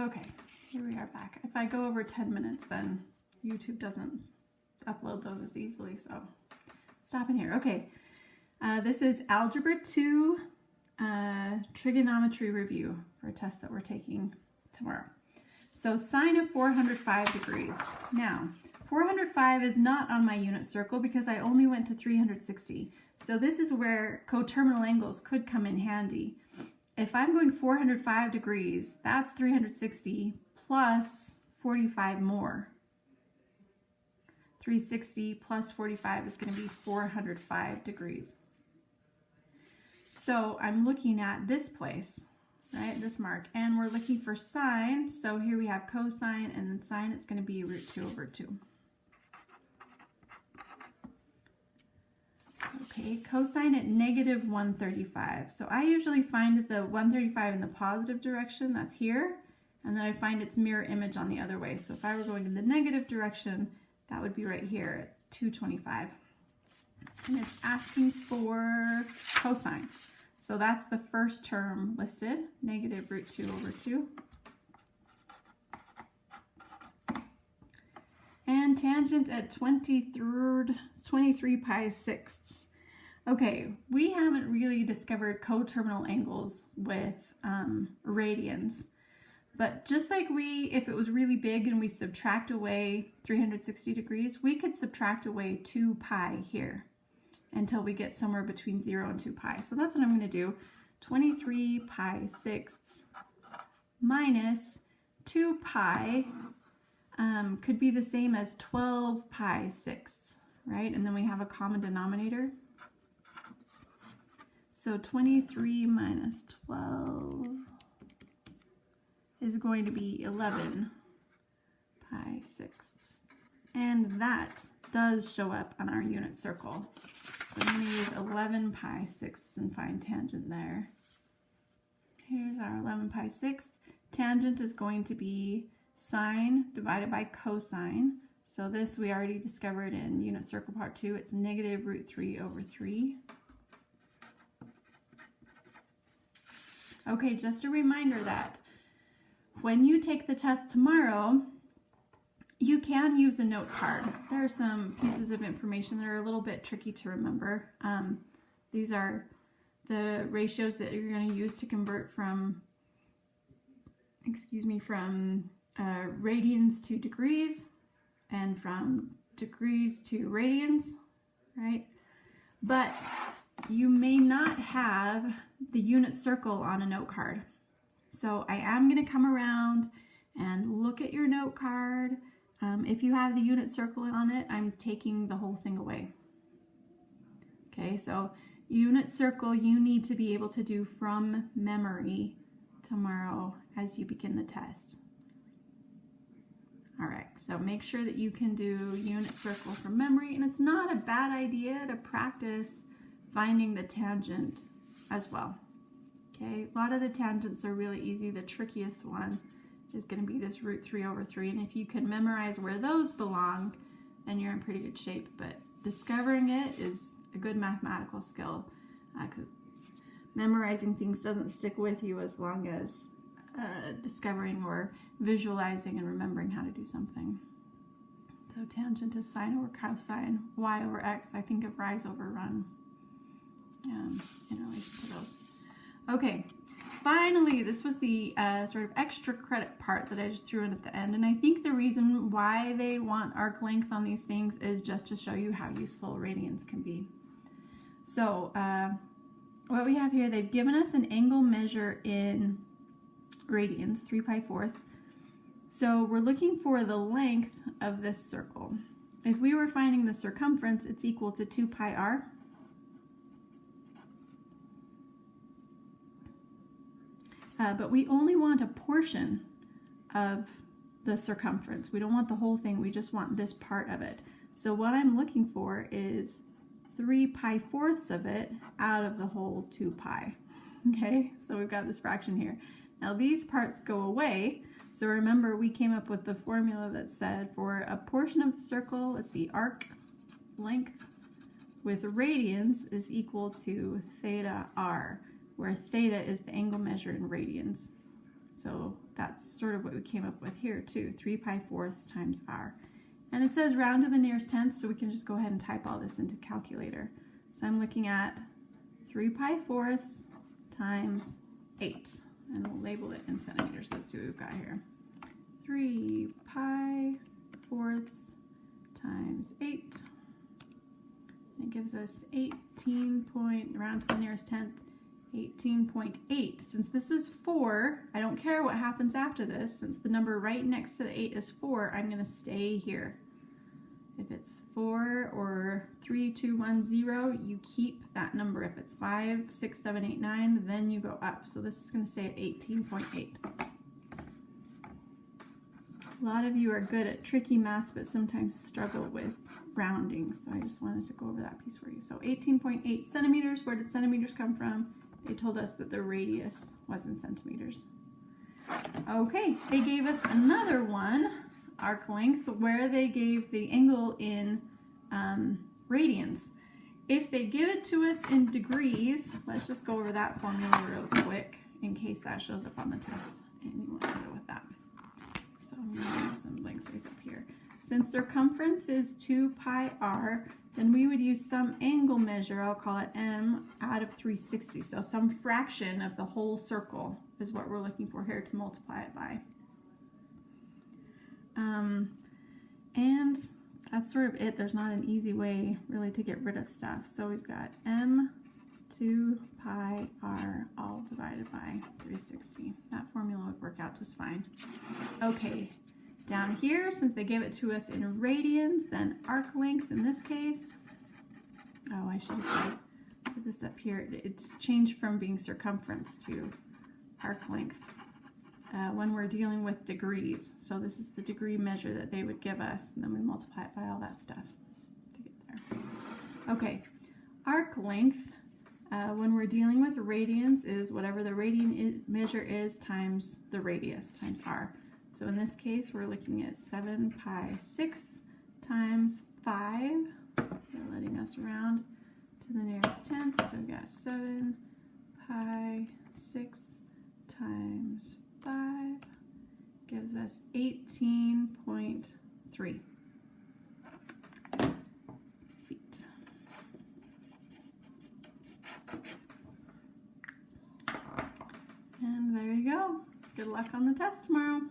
Okay, here we are back. If I go over 10 minutes, then YouTube doesn't upload those as easily, so stop in here. Okay, this is Algebra 2 Trigonometry review for a test that we're taking tomorrow. So sine of 405 degrees. Now, 405 is not on my unit circle because I only went to 360. So this is where coterminal angles could come in handy. If I'm going 405 degrees, that's 360 plus 45 more. 360 plus 45 is going to be 405 degrees. So I'm looking at this place, right, this mark, and we're looking for sine. So here we have cosine, and then sine, it's going to be root 2 over 2. Okay, cosine at negative 135. So I usually find the 135 in the positive direction, that's here, and then I find its mirror image on the other way. So if I were going in the negative direction, that would be right here at 225. And it's asking for cosine. So that's the first term listed, negative root 2 over 2. And tangent at 23 pi sixths. Okay, we haven't really discovered coterminal angles with radians. But just like if it was really big and we subtract away 360 degrees, we could subtract away 2 pi here until we get somewhere between 0 and 2 pi. So that's what I'm going to do. 23 pi sixths minus 2 pi could be the same as 12 pi sixths, right? And then we have a common denominator. So 23 minus 12 is going to be 11 pi sixths. And that does show up on our unit circle. So I'm going to use 11 pi sixths and find tangent there. Here's our 11 pi sixths. Tangent is going to be sine divided by cosine. So this we already discovered in unit circle part 2. It's negative root 3 over 3. Okay, just a reminder that when you take the test tomorrow, you can use a note card. There are some pieces of information that are a little bit tricky to remember. These are the ratios that you're going to use to convert from, radians to degrees and from degrees to radians, right? But you may not have the unit circle on a note card. So I am going to come around and look at your note card. If you have the unit circle on it, I'm taking the whole thing away. Okay, so unit circle you need to be able to do from memory tomorrow as you begin the test. All right, so make sure that you can do unit circle from memory, and it's not a bad idea to practice finding the tangent as well. Okay, a lot of the tangents are really easy. The trickiest one is going to be this root 3 over 3, and if you can memorize where those belong, then you're in pretty good shape. But discovering it is a good mathematical skill, because memorizing things doesn't stick with you as long as discovering or visualizing and remembering how to do something. So tangent is sine over cosine, y over x. I think of rise over run in relation to those. Okay, finally, this was the sort of extra credit part that I just threw in at the end, and I think the reason why they want arc length on these things is just to show you how useful radians can be. So what we have here, they've given us an angle measure in radians, 3 pi fourths. So we're looking for the length of this circle. If we were finding the circumference, it's equal to 2 pi r. But we only want a portion of the circumference. We don't want the whole thing, we just want this part of it. So what I'm looking for is 3 pi fourths of it out of the whole 2 pi. Okay, so we've got this fraction here. Now these parts go away, so remember we came up with the formula that said for a portion of the circle, let's see, arc length with radians is equal to theta r, where theta is the angle measure in radians. So that's sort of what we came up with here too, 3 pi fourths times r. And it says round to the nearest tenth, so we can just go ahead and type all this into calculator. So I'm looking at 3 pi fourths times 8, and we'll label it in centimeters. Let's see what we've got here. 3 pi fourths times 8. It gives us 18 point, round to the nearest tenth, 18.8. Since this is 4, I don't care what happens after this. Since the number right next to the 8 is 4, I'm going to stay here. If it's 4 or 3, 2, 1, 0, you keep that number. If it's 5, 6, 7, 8, 9, then you go up. So this is going to stay at 18.8. A lot of you are good at tricky maths, but sometimes struggle with rounding. So I just wanted to go over that piece for you. So 18.8 centimeters. Where did centimeters come from? They told us that the radius was in centimeters. Okay, they gave us another one, arc length, where they gave the angle in radians. If they give it to us in degrees, let's just go over that formula real quick in case that shows up on the test and you want to go with that. So I'm going to use some blank space up here. Since circumference is 2 pi r, then we would use some angle measure, I'll call it m, out of 360. So some fraction of the whole circle is what we're looking for here to multiply it by. And that's sort of it. There's not an easy way really to get rid of stuff. So we've got m 2 pi r all divided by 360. That formula would work out just fine. Okay, down here, since they gave it to us in radians, then arc length in this case, oh, I should have said, put this up here, it's changed from being circumference to arc length when we're dealing with degrees. So this is the degree measure that they would give us, and then we multiply it by all that stuff to get there. Okay, arc length, when we're dealing with radians, is whatever the radian measure is times the radius, times r. So in this case, we're looking at 7 pi 6 times 5. They're letting us round to the nearest tenth. So we've got 7 pi 6 times 5 gives us 18.3 feet. And there you go. Good luck on the test tomorrow.